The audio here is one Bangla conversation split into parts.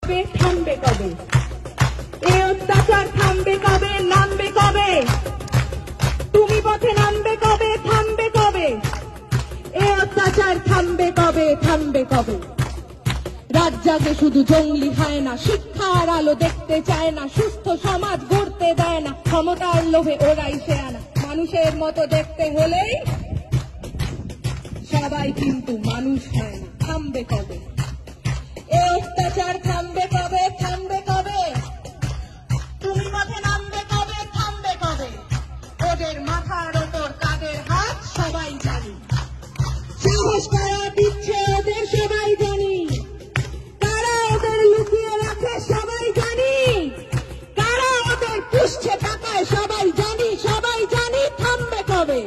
থামবে কবে? এই অত্যাচার থামবে কবে? নামবে কবে? তুমি পথে নামবে কবে? থামবে কবে? এই অত্যাচার থামবে কবে? থামবে কবে? রাত জাগে শুধু জঙ্গলি হয় না, শিক্ষার আলো দেখতে চায় না, সুস্থ সমাজ গড়তে দেয় না, ক্ষমতার লোভে ওরাই সে আনা। মানুষের মতো দেখতে হলেই সবাই কিন্তু মানুষ হয় না। থামবে কবে? এই অত্যাচার থামবে কবে? থামবে কবে? তুমি পথে নামবে কবে? থামবে কবে? ওদের মাথার ওপর কাদের হাত সবাই জানি, সাহস কারা দিচ্ছে ওদের সবাই জানি, কারা ওদের লুকিয়ে রাখে সবাই জানি, কারা ওদের পুষছে টাকায় সবাই জানি, সবাই জানি। থামবে কবে?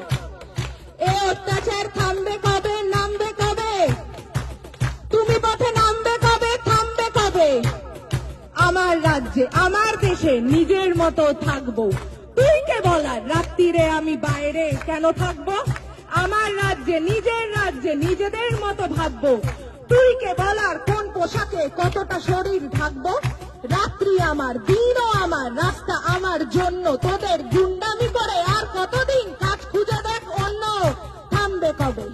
এই অত্যাচার থামবে কবে? নামবে কবে? তুমি পথে নামবে কবে? থামবে কবে? আমার রাজ্যে আমার দেশে নিজের মতো থাকবো, তুই কে বলার রাত্রিরে আমি বাইরে কেন থাকবো? আমার রাজ্যে নিজেদের মতো ভাববো, তুই কে বলার কোন পোশাকে কতটা শরীর ঢাকবো? রাত্রি আমার, দিনও আমার, রাস্তা আমার জন্য, তোদের গুন্ডামি করে আর কতদিন কাজ খুঁজে দেখ অন্য। থামবে কবে?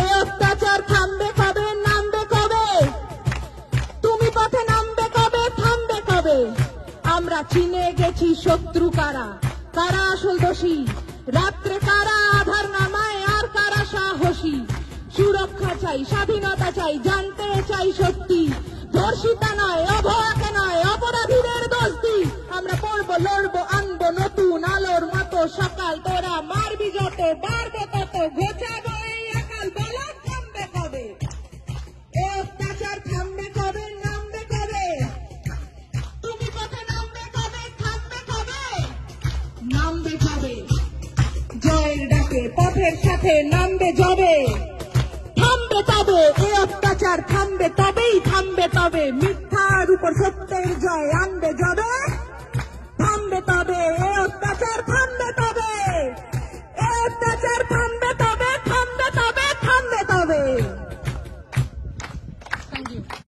এই অত্যাচার থামবে কবে? নামবে কবে? তুমি পথে নামবে কবে? থামবে কবে? আমরা চিনে গেছি শত্রু কারা, কারা আসল দোষী, রাত্রে কারা আধার নামায় আর কারা সাহসী। সুরক্ষা চাই, স্বাধীনতা চাই, জানতে চাই সত্যি, ধর্ষিতা নয়, অভয়াকে নয়, অপরাধীদের দোষ দিই। আমরা পড়বো, লড়বো, আনবো নতুন আলোর মতো সকাল, তোরা মারবি যত, বাড়বে তত, ঘোচাবো এই একাল। বলো থামবে কবে? এই অত্যাচার থামবে কবে? নামবে কবে? তুমি পথে নামবে কবে? থামবে কবে? নামবে কবে? জয়ের ডাকে পথের সাথে নামবে যবে, থামবে তবে। এই অত্যাচার থামবে তবেই, থামবে তবে। মিথ্যার উপর সত্যের জয় আনবে যবে।